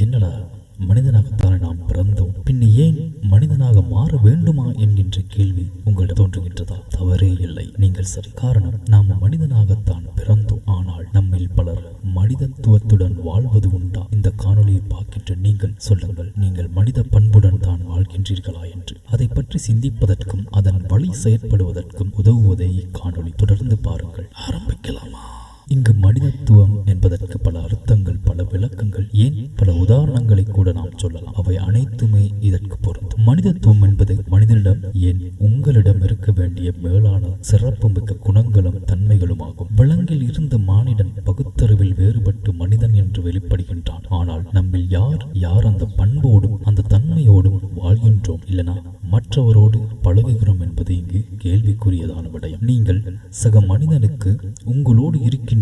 என்னடா, மனிதனாகத்தானே நாம் பிறந்தோம், பின் ஏன் மனிதனாக மாற வேண்டுமா என்கின்ற கேள்வி உங்களிடம் தோன்றுகின்றதா? தவறே இல்லை, நீங்கள் சரி. காரணம், நாம் மனிதனாகத்தான் பிறந்தோம். ஆனால் நம்மில் பலர் மனிதத்துவத்துடன் வாழ்வது உண்டா? இந்த காணொலியை பார்க்கின்ற நீங்கள் சொல்லுங்கள், நீங்கள் மனித பண்புடன் தான் வாழ்கின்றீர்களா என்று. அதை பற்றி சிந்திப்பதற்கும் அதன் வழி செயற்படுவதற்கும் உதவுவதை இக்காணொலி. தொடர்ந்து பாருங்கள். ஆரம்பிக்கலாமா? இங்கு மனிதத்துவம் என்பதற்கு பல அர்த்தங்கள், பல விளக்கங்கள், ஏன் பல உதாரணங்களை கூட நாம் சொல்லலாம். அவை அனைத்துமே இதற்கு பொருந்தும். மனிதத்துவம் என்பது மனிதனிடம், ஏன் உங்களிடம் இருக்க வேண்டிய மேலான சிறப்புமிக்க குணங்களும் தன்மைகளும் ஆகும். விலங்கில் இருந்து மானிடன் பகுத்தறிவில் வேறுபட்டு மனிதன் என்று வெளிப்படுகின்றான். ஆனால் நம்மில் யார் அந்த பண்போடும் அந்த தன்மையோடும் வாழ்கின்றோம், இல்லனா மற்றவரோடு பழகுகிறோம் என்பது இங்கு கேள்விக்குரியதான விடயம். நீங்கள் சக மனிதனுக்கு, உங்களோடு இருக்கின்ற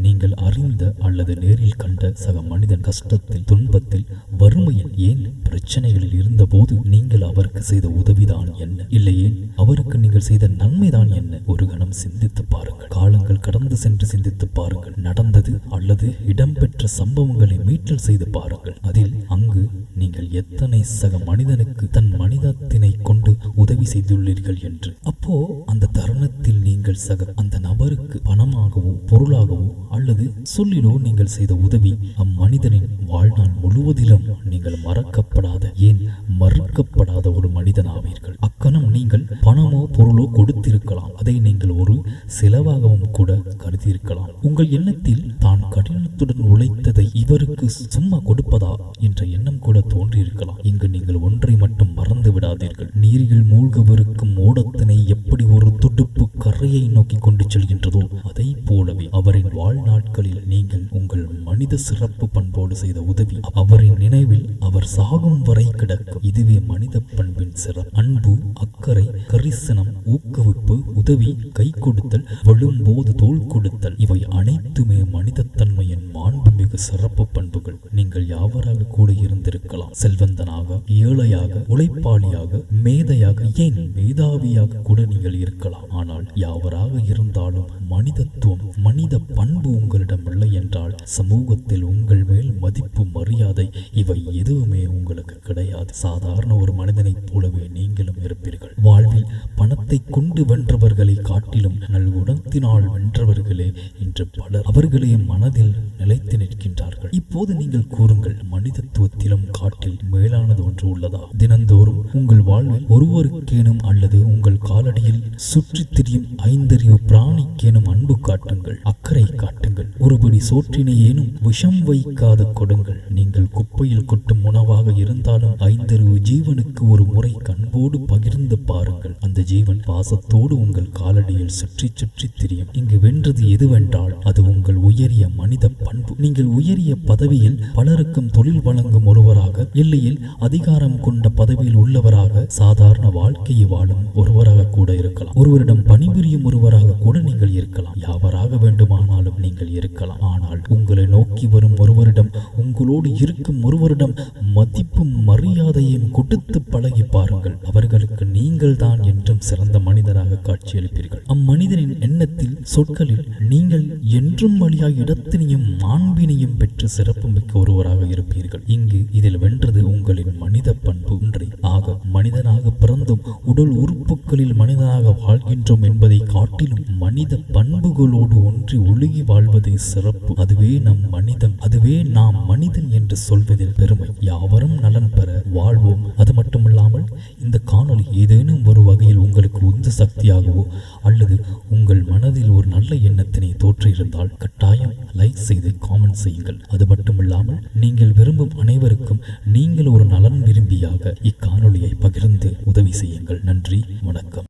நீங்கள் அறிந்த அல்லது நேரில் கண்ட சக மனிதன் கஷ்டத்தில், துன்பத்தில், வறுமையில், ஏன் பிரச்சனைகளில் இருந்த போது நீங்கள் அவருக்கு செய்த உதவிதான் என்ன? இல்லையே அவருக்கு நீங்கள் செய்த நன்மைதான் என்ன? ஒரு கணம் சிந்தித்து பாருங்கள். காலங்கள் கடந்து சென்று சிந்தித்து பாருங்கள். நடந்தது அல்லது இடம்பெற்ற சம்பவங்களை மீட்டல் செய்து பாருங்கள். அதில் அங்கு நீங்கள் எத்தனை சக மனிதனுக்கு தன் மனிதத்தினை கொண்டு உதவி செய்துள்ளீர்கள் என்று. அப்போ அந்த தருணத்தில் நீங்கள் அந்த நபருக்கு பணமாகவோ பொருளாகவோ அல்லது சொல்லிலோ நீங்கள் செய்த உதவி அம்மனிதனின் வாழ்நாள் முழுவதிலும் நீங்கள் மறக்கப்படாத, ஏன் மறுக்கப்படாத ஒரு மனிதன் ஆவீர்கள். அக்கணம் நீங்கள் பணமோ பொருளோ கொடுத்திருக்கலாம். அதை நீங்கள் ஒரு செலவாகவும் கூட கருதியிருக்கலாம். உங்கள் எண்ணத்தில் தான் கடினத்துடன் உழைத்ததை இவருக்கு சும்மா கொடுப்பதா என்ற எண்ணம் கூட தோன்றியிருக்கலாம். இங்கு நீங்கள் ஒன்றை மட்டும் மறந்து விடாதீர்கள். நீரில் மூழ்கவிருக்கும் ஓடத்தினை எப்படி ஒரு துடுப்பு கரையை நோக்கி கொண்டு செல்கின்றதோ அதை போலவே அவரின் வாழ்நாட்களில் நீங்கள் உங்கள் மனித சிறப்பு பண்போடு செய்த உதவி அவரின் நினைவில் அவர் சாகும் வரை கிடக்கும். இதுவே மனித பண்பின் சிறப்பு. அன்பு, அக்கறை, கரிசனம், ஊக்குவிப்பு, உதவி, கை கொடுத்தல், விழும்போது தோள் கொடுத்தல், இவை அனைத்துமே மனிதத்தன்மையின் மாண்புமிகு சிறப்பு பண்புகள். நீங்கள் யாவராக கூட இருந்திருக்கலாம். செல்வந்தனாக, ஏழையாக, உழைப்பாளியாக, மேதையாக, ஏன் மேதாவியாக கூட நீங்கள் இருக்கலாம். ஆனால் யாவராக இருந்தாலும் மனிதத்துவம், மனித பண்பு உங்களிடம் இல்லை என்றால் சமூகத்தில் உங்கள் மேல் மதிப்பு, மரியாதை இவை எதுவுமே உங்களுக்கு கிடையாது. சாதாரண ஒரு மனிதனைப் போலவே நீங்களும் இருப்பீர்கள். வாழ்வில் பணத்தை கொண்டு வென்றவர்களை காட்டிலும் நல்குணத்தினால் வென்றவர்களே இன்று பலர். அவர்களே மனதில் நிலைத்து நிற்கின்றார்கள். இப்போது நீங்கள் கூறுங்கள், மனிதத்துவத்திலும் காட்டில் மேலானது ஒன்று உள்ளதா? தினந்தோறும் உங்கள் வாழ்வில் ஒருவருக்கேனும் அல்லது உங்கள் காலடியில் சுற்றித் திரியும் ஐந்தறிவு பிராணிக்கேனும் அன்பு காட்டுங்கள், அக்கறை காட்டுங்கள். ஒருபடி சோற்றினை ஏனும் விஷம் வைக்காது கொடுங்கள். நீங்கள் குப்பையில் கொட்டும் உணவாக இருந்தாலும் ஐந்தறிவு ஜீவனுக்கு ஒரு முறை கண்போடு பகிர்ந்து பாருங்கள். அந்த ஜீவன் பாசத்தோடு உங்கள் காலடியில் சுற்றி சுற்றி திரியும். இங்கு வென்றது எதுவென்றால் அது உங்கள் உயரிய மனித பண்பு. நீங்கள் உயரிய பதவியில் பலருக்கும் தொழில் வழங்கும் ஒருவராக, இல்லையில் அதிகாரம் கொண்ட பதவியில் உள்ளவராக, சாதாரண வாழ்க்கையை வாழும் ஒருவராக கூட இருக்கலாம். ஒருவரிடம் பணிபுரியும் ஒருவராக கூட நீங்கள் இருக்கலாம். யாவராக வேண்டுமானாலும் நீங்கள் இருக்கலாம். ஆனால் உங்களை நோக்கி வரும் ஒருவரிடம், உங்களோடு இருக்கும் ஒருவரிடம் மதிப்பும் மரியாதையும் கொடுத்து பழகி பாருங்கள். அவர்களுக்கு நீங்கள் தான் என்றும் சிறந்த மனிதராக காட்சியளிப்பீர்கள். அம்மனிதனின் எண்ணத்தில், சொற்களில் நீங்கள் என்றும் வழியாக இடத்தினையும் மாண்பினையும் பெற்று சிறப்பு மிக்க ஒருவராக இருப்பீர்கள். இங்கு இதில் வென்றது உங்களின் மனித பண்பு ஒன்றை. ஆக மனிதனாக பிறந்தும் உடல் உறுப்புகளில் மனிதனாக வாழ்கின்றோம் என்பதை காட்டிலும் மனித பண்புகளோடு ஒன்றி ஒழுகி வாழ்வதே சிறப்பு. அதுவே நம் மனிதம், அதுவே நாம் மனிதன் என்று சொல்வதில் பெருமை. யாவரும் நலன் பெற வாழ்வோம். அது மட்டுமில்லாமல் இந்த காணொளி ஏதேனும் ஒரு வகையில் உங்களுக்கு உந்து சக்தியாகவோ அல்லது உங்கள் மனதில் ஒரு நல்ல எண்ணத்தினை தோற்றியிருந்தால் கட்டாயம் லைக் செய்து காமெண்ட் செய்யுங்கள். அது மட்டுமில்லாமல் நீங்கள் விரும்பும் அனைவருக்கும் நீங்கள் ஒரு நலன் விரும்பியாக இக்காணொளியை பகிர்ந்து உதவி செய்யுங்கள். நன்றி, வணக்கம்.